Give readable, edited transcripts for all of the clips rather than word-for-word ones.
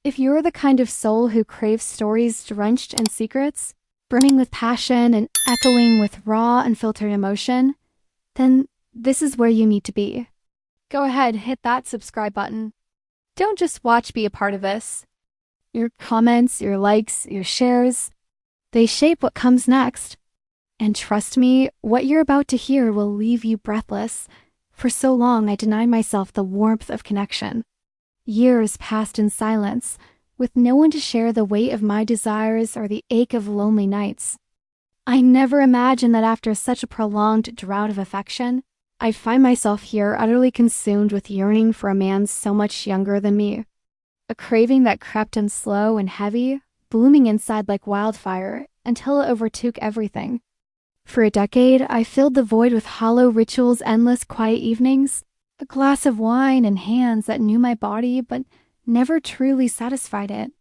If you're the kind of soul who craves stories drenched in secrets, brimming with passion and echoing with raw, unfiltered emotion, then this is where you need to be. Go ahead, hit that subscribe button. Don't just watch, be a part of this. Your comments, your likes, your shares, they shape what comes next. And trust me, what you're about to hear will leave you breathless. For so long, I denied myself the warmth of connection. Years passed in silence, with no one to share the weight of my desires or the ache of lonely nights. I never imagined that after such a prolonged drought of affection, I'd find myself here utterly consumed with yearning for a man so much younger than me. A craving that crept in slow and heavy, blooming inside like wildfire until it overtook everything. For a decade, I filled the void with hollow rituals, endless quiet evenings, a glass of wine and hands that knew my body but never truly satisfied it.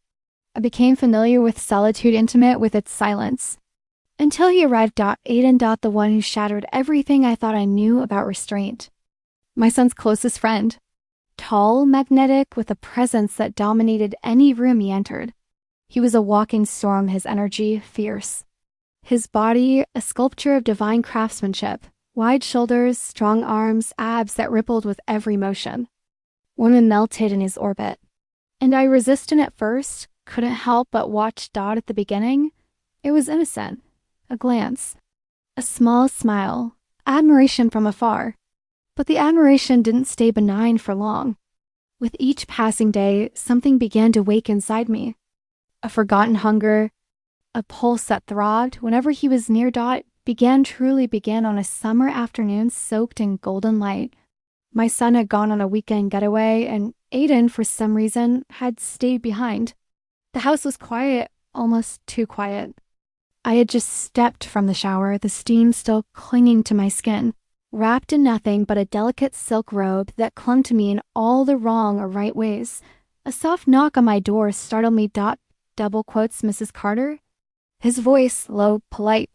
I became familiar with solitude intimate with its silence. Until he arrived, Aiden, the one who shattered everything I thought I knew about restraint. My son's closest friend. Tall, magnetic, with a presence that dominated any room he entered. He was a walking storm, his energy fierce. His body, a sculpture of divine craftsmanship, wide shoulders, strong arms, abs that rippled with every motion. Women melted in his orbit. And I resisted at first, couldn't help but watch Dot at the beginning. It was innocent. A glance. A small smile. Admiration from afar. But the admiration didn't stay benign for long. With each passing day, something began to wake inside me. A forgotten hunger, a pulse that throbbed whenever he was near. Dot truly began on a summer afternoon soaked in golden light. My son had gone on a weekend getaway, and Aiden, for some reason, had stayed behind. The house was quiet, almost too quiet. I had just stepped from the shower, the steam still clinging to my skin, wrapped in nothing but a delicate silk robe that clung to me in all the wrong or right ways. A soft knock on my door startled me. Double quotes Mrs. Carter. His voice, low, polite.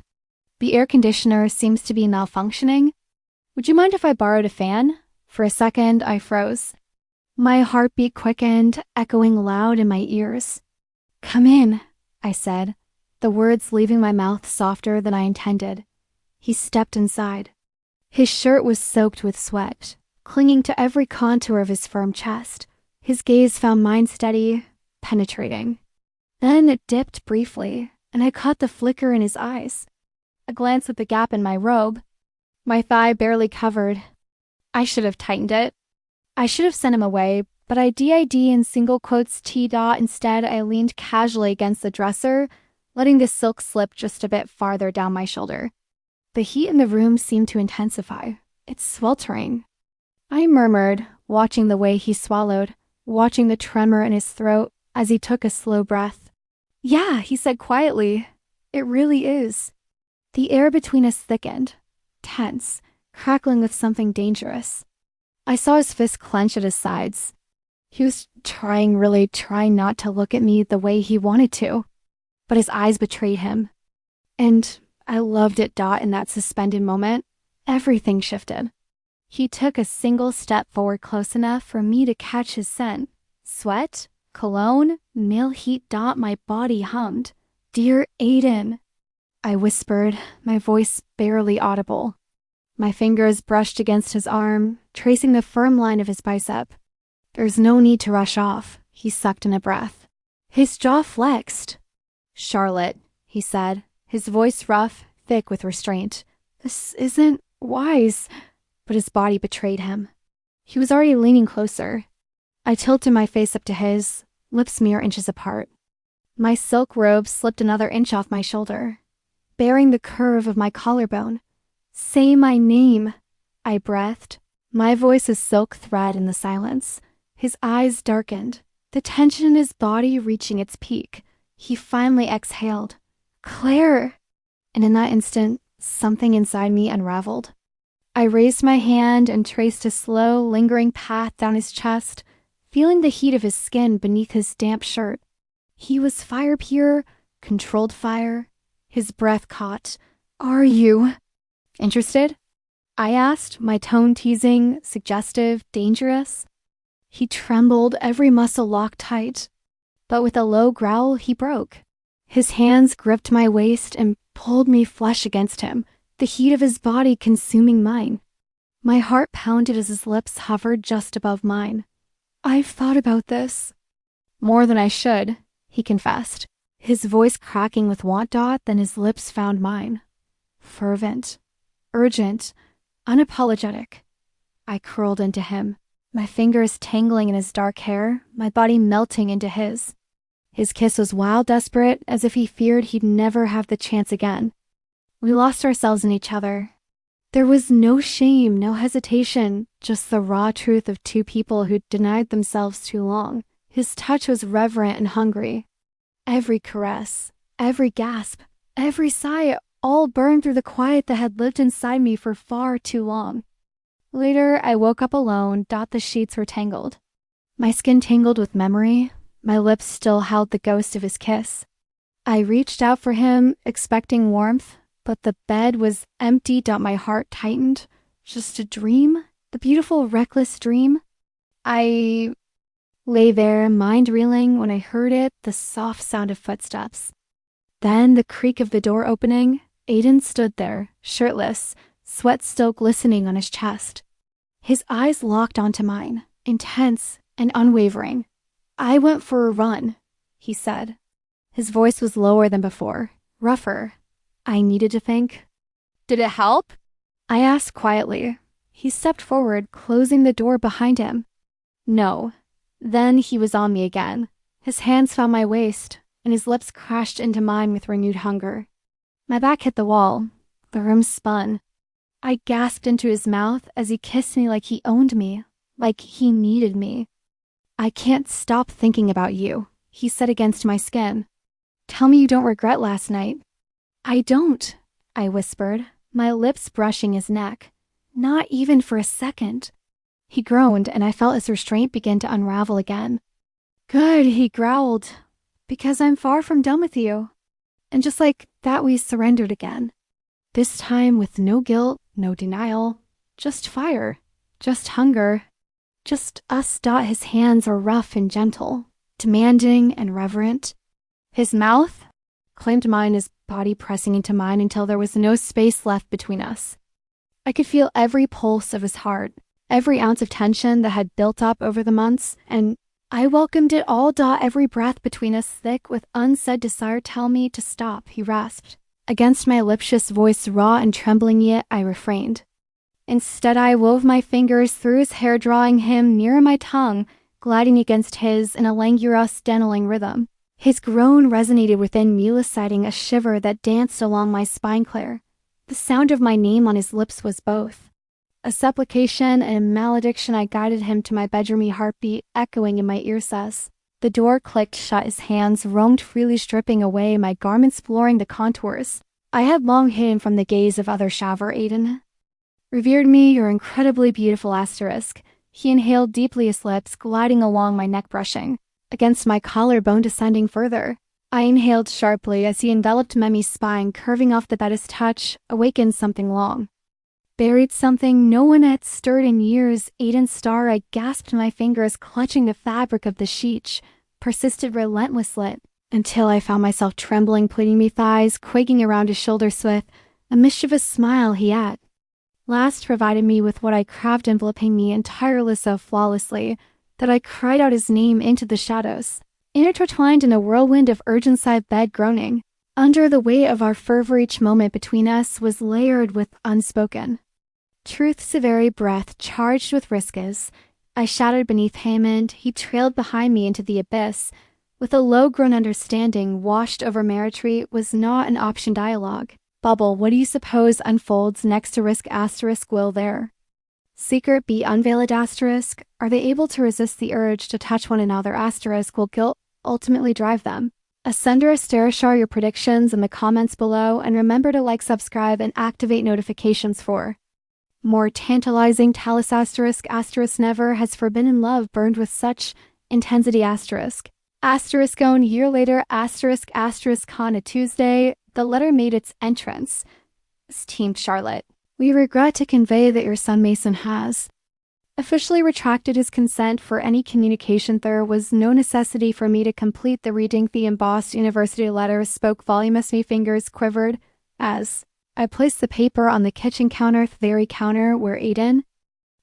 The air conditioner seems to be malfunctioning. Would you mind if I borrowed a fan? For a second, I froze. My heartbeat quickened, echoing loud in my ears. Come in, I said, the words leaving my mouth softer than I intended. He stepped inside. His shirt was soaked with sweat, clinging to every contour of his firm chest. His gaze found mine steady, penetrating. Then it dipped briefly, and I caught the flicker in his eyes. A glance at the gap in my robe. My thigh barely covered. I should have tightened it. I should have sent him away, but I did in single quotes T. Instead, I leaned casually against the dresser, letting the silk slip just a bit farther down my shoulder. The heat in the room seemed to intensify. It's sweltering. I murmured, watching the way he swallowed, watching the tremor in his throat as he took a slow breath. Yeah, he said quietly. It really is. The air between us thickened, tense, crackling with something dangerous. I saw his fist clench at his sides. He was really trying not to look at me the way he wanted to, but his eyes betrayed him. And I loved it. In that suspended moment, everything shifted. He took a single step forward close enough for me to catch his scent. Sweat, cologne, male heat. My body hummed. Dear Aiden, I whispered, my voice barely audible. My fingers brushed against his arm, tracing the firm line of his bicep. There's no need to rush off, he sucked in a breath. His jaw flexed. Charlotte, he said, his voice rough, thick with restraint. This isn't wise. But his body betrayed him. He was already leaning closer. I tilted my face up to his, lips mere inches apart. My silk robe slipped another inch off my shoulder, bearing the curve of my collarbone. Say my name, I breathed, my voice a silk thread in the silence. His eyes darkened, the tension in his body reaching its peak. He finally exhaled. Claire! And in that instant, something inside me unraveled. I raised my hand and traced a slow, lingering path down his chest, feeling the heat of his skin beneath his damp shirt. He was fire pure, controlled fire. His breath caught. Are you interested? I asked, my tone teasing, suggestive, dangerous. He trembled, every muscle locked tight. but with a low growl, he broke. His hands gripped my waist and pulled me flush against him, the heat of his body consuming mine. My heart pounded as his lips hovered just above mine. "I've thought about this." "More than I should," he confessed, his voice cracking with want. Then his lips found mine. Fervent, urgent, unapologetic. I curled into him, my fingers tangling in his dark hair, my body melting into his. His kiss was wild, desperate, as if he feared he'd never have the chance again. We lost ourselves in each other. There was no shame, no hesitation, just the raw truth of two people who'd denied themselves too long. His touch was reverent and hungry. Every caress, every gasp, every sigh, all burned through the quiet that had lived inside me for far too long. Later, I woke up alone. The sheets were tangled. My skin tangled with memory. My lips still held the ghost of his kiss. I reached out for him, expecting warmth, but the bed was empty. My heart tightened. Just a dream? The beautiful, reckless dream? I lay there, mind reeling, when I heard the soft sound of footsteps. Then the creak of the door opening. Aiden stood there, shirtless, sweat still glistening on his chest. His eyes locked onto mine, intense and unwavering. "I went for a run," he said. His voice was lower than before, rougher. I needed to think. "Did it help?" I asked quietly. He stepped forward, closing the door behind him. "No." Then he was on me again. His hands found my waist, and his lips crashed into mine with renewed hunger. My back hit the wall. The room spun. I gasped into his mouth as he kissed me like he owned me, like he needed me. "I can't stop thinking about you," he said against my skin. "Tell me you don't regret last night." "I don't," I whispered, my lips brushing his neck. "Not even for a second." He groaned, and I felt his restraint begin to unravel again. "Good," he growled, "because I'm far from done with you." And just like that, we surrendered again. This time with no guilt, no denial, just fire, just hunger, just us. His hands were rough and gentle, demanding and reverent. His mouth claimed mine, his body pressing into mine until there was no space left between us. I could feel every pulse of his heart, every ounce of tension that had built up over the months, and I welcomed it all. Every breath between us thick with unsaid desire. "Tell me to stop," he rasped. Against my liptious voice, raw and trembling, yet I refrained. Instead, I wove my fingers through his hair, drawing him nearer my tongue, gliding against his in a languorous, dangling rhythm. His groan resonated within me, eliciting a shiver that danced along my spine. Claire. The sound of my name on his lips was both a supplication and a malediction. I guided him to my bedroomy heartbeat echoing in my ear cess. The door clicked shut. His hands roamed freely, stripping away my garments, blurring the contours I had long hidden from the gaze of other shower. "Aiden revered me, your incredibly beautiful asterisk." He inhaled deeply, his lips gliding along my neck, brushing against my collarbone, descending further. I inhaled sharply as he enveloped Memi's spine, curving off the bed. His touch awakened something long buried, something no one had stirred in years. Aiden's star. I gasped, my fingers clutching the fabric of the sheet, persisted relentlessly until I found myself trembling, pleating me thighs, quaking around his shoulders with a mischievous smile. He at last provided me with what I craved, enveloping me entirely so flawlessly that I cried out his name into the shadows, intertwined in a whirlwind of urgent side bed groaning. Under the weight of our fervor, each moment between us was layered with unspoken truth's very breath, charged with risks. I shadowed beneath him, and he trailed behind me into the abyss, with a low-grown understanding washed over meritry was not an option. Dialogue. Bubble, what do you suppose unfolds next to risk asterisk will there? Secret be unveiled asterisk. Are they able to resist the urge to touch one another asterisk? Will guilt ultimately drive them? Ascender Asteriskar your predictions in the comments below, and remember to like, subscribe, and activate notifications for more tantalizing Talus asterisk. Never has Forbidden Love burned with such intensity asterisk. Asterisk-own year later asterisk on a Tuesday, the letter made its entrance. Esteemed Charlotte, we regret to convey that your son Mason has officially retracted his consent for any communication. There was no necessity for me to complete the reading. The embossed university letter spoke voluminous. My fingers quivered as I placed the paper on the kitchen counter, the very counter where Aiden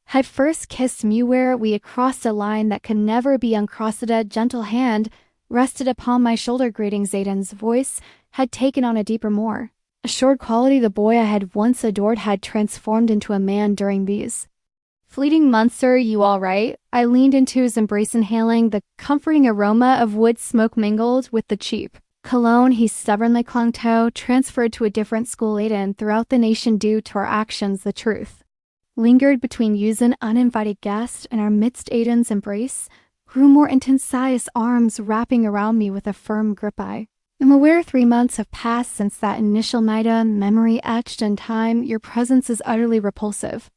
had first kissed me, where we had crossed a line that could never be uncrossed. A gentle hand rested upon my shoulder. Greetings. Aiden's voice had taken on a deeper, more assured quality. The boy I had once adored had transformed into a man during these fleeting months. Are you all right? I leaned into his embrace, inhaling the comforting aroma of wood smoke mingled with the cheap cologne he stubbornly clung to. Transferred to a different school. Aiden, throughout the nation due to our actions, the truth lingered between you's an uninvited guest, and our midst. Aiden's embrace grew more intense, his arms wrapping around me with a firm grip. I am aware 3 months have passed since that initial night, a memory etched in time. Your presence is utterly repulsive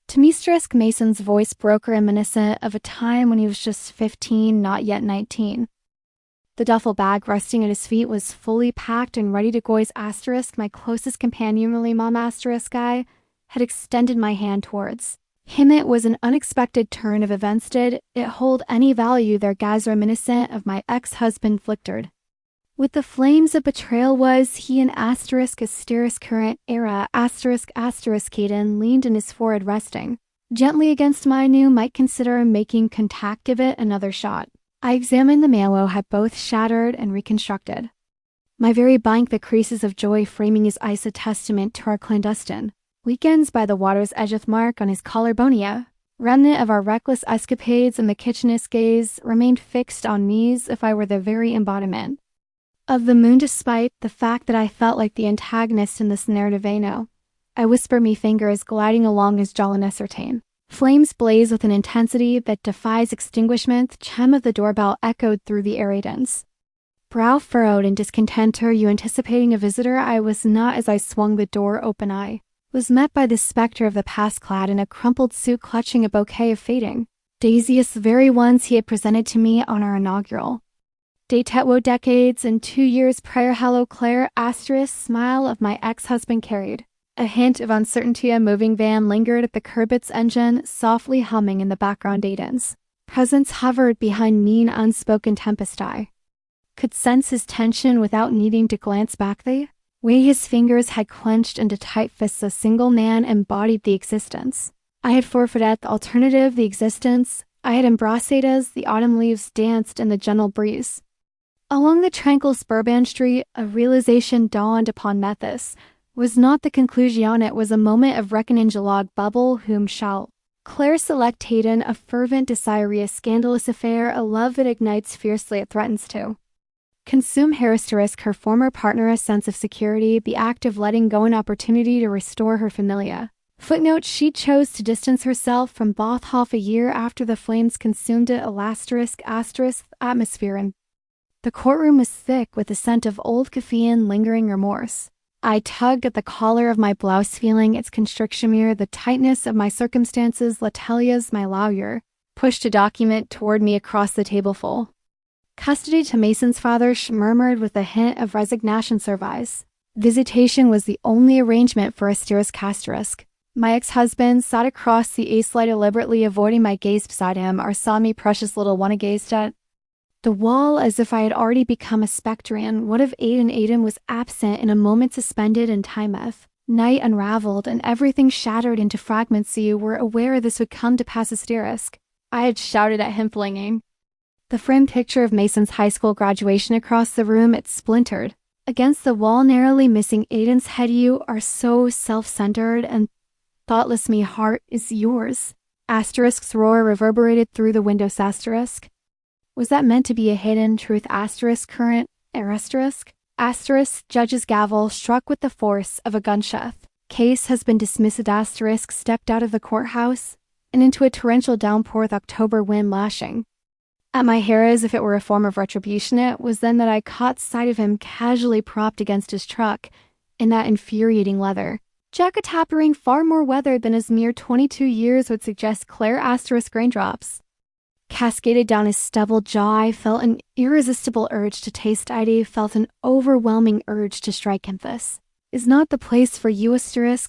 to me. Mason's voice broke, reminiscent of a time when he was just 15, not yet 19. The duffel bag resting at his feet was fully packed and ready to go. My closest companion, Mom. I had extended my hand towards him. It was an unexpected turn of events. Did it hold any value? Their gaze reminiscent of my ex-husband flickered with the flames of betrayal. Was he an asterisk current era? Caden leaned in his forehead, resting gently against my new. Might consider making contact. Give it another shot. I examined the mail. Had both shattered and reconstructed. My very blank, the creases of joy framing his eyes, a testament to our clandestine weekends by the water's edgeth mark on his collarbone. Remnant of our reckless escapades, and the kitchenist gaze remained fixed on me as if I were the very embodiment of the moon, despite the fact that I felt like the antagonist in this narrative. I whisper, me fingers gliding along his jawline. Ascertain flames blaze with an intensity that defies extinguishment. The chime of the doorbell echoed through the air. Aiden's brow furrowed in discontent. Are you anticipating a visitor? I was not. As I swung the door open, I was met by the specter of the past, clad in a crumpled suit, clutching a bouquet of fading daisies, the very ones he had presented to me on our inaugural date. Decades and 2 years prior. Hello, Claire. Smile of my ex-husband carried a hint of uncertainty. A moving van lingered at the curb, its engine softly humming in the background. Aiden's presence hovered behind me, an unspoken tempest. I could sense his tension without needing to glance back. The way his fingers had clenched into tight fists, a single man embodied the existence I had forfeited. The alternative, the existence I had embraced. As the autumn leaves danced in the gentle breeze along the tranquil suburban street, a realization dawned upon Methus. Was not the conclusion, it was a moment of reckoning. Log bubble, whom shall Claire select? Hayden, a fervent desire, a scandalous affair, a love that ignites fiercely. It threatens to consume her. Her former partner, a sense of security, the act of letting go, an opportunity to restore her familia. Footnote, she chose to distance herself from both half a year after the flames consumed it. Atmosphere in the courtroom was thick with the scent of old caffeine, lingering remorse. I tugged at the collar of my blouse, feeling its constriction. The tightness of my circumstances. Letelia's, my lawyer, pushed a document toward me across the table. Full custody to Mason's father, she murmured with a hint of resignation. Service visitation was the only arrangement for ***. My ex-husband sat across the ace light, deliberately avoiding my gaze. Beside him, our saw me precious little one. I gazed at the wall as if I had already become a spectre. And what if Aiden was absent in a moment, suspended in time? Night unraveled and everything shattered into fragments. You were aware this would come to pass. I had shouted at him, flinging the framed picture of Mason's high school graduation across the room. It splintered against the wall, narrowly missing Aiden's head. You are so self-centered and thoughtless. Me heart is yours. Roar reverberated through the windows. Was that meant to be a hidden truth? Current. Judge's gavel struck with the force of a gunshot. Case has been dismissed. Stepped out of the courthouse and into a torrential downpour with October wind lashing at my hair as if it were a form of retribution. It was then that I caught sight of him casually propped against his truck in that infuriating leather jacket, tapering far more weathered than his mere 22 years would suggest. Claire. Raindrops cascaded down his stubbled jaw. I felt an irresistible urge to taste. I felt an overwhelming urge to strike him. This is not the place for you.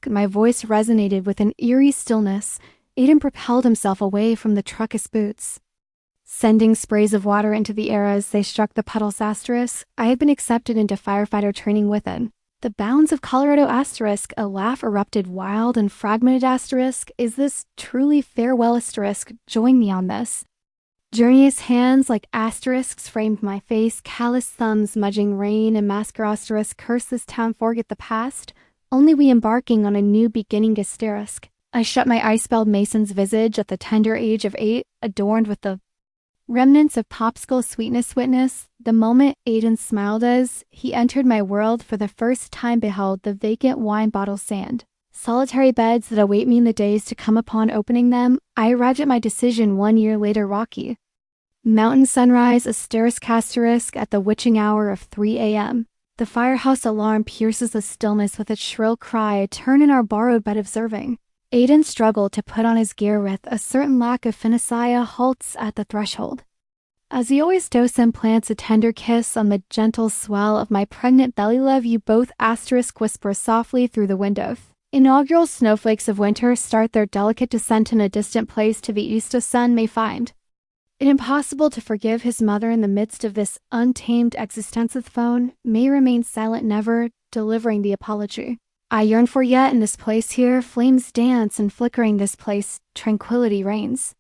My voice resonated with an eerie stillness Aiden propelled himself away from the truckus boots, sending sprays of water into the air as they struck the puddles asterisk. I had been accepted into firefighter training within the bounds of Colorado asterisk. A laugh erupted, wild and fragmented asterisk. Is this truly farewell asterisk? Join me on this. Journey's hands like asterisks framed my face, callous thumbs smudging rain and mascara asterisk. Curse this town, forget the past. Only we embarking on a new beginning asterisk. I shut my ice-spelled mason's visage at the tender age of 8, adorned with the remnants of popsicle sweetness. Witness the moment Aiden smiled as he entered my world for the first time. Beheld the vacant wine bottle sand, solitary beds that await me in the days to come. Upon opening them, I arrived at my decision 1 year later. Rocky Mountain sunrise asterisk asterisk at the witching hour of 3 a.m. The firehouse alarm pierces the stillness with its shrill cry. I turn in our borrowed bed observing Aiden struggled to put on his gear with a certain lack of finesse. Halts at the threshold. As he always does, and plants a tender kiss on the gentle swell of my pregnant belly. Love you both asterisk whisper softly through the window. Inaugural snowflakes of winter start their delicate descent in a distant place to the east. A son may find it impossible to forgive his mother in the midst of this untamed existence. The phone may remain silent, never delivering the apology I yearn for. Yet in this place here, flames dance, and flickering this place, tranquility reigns.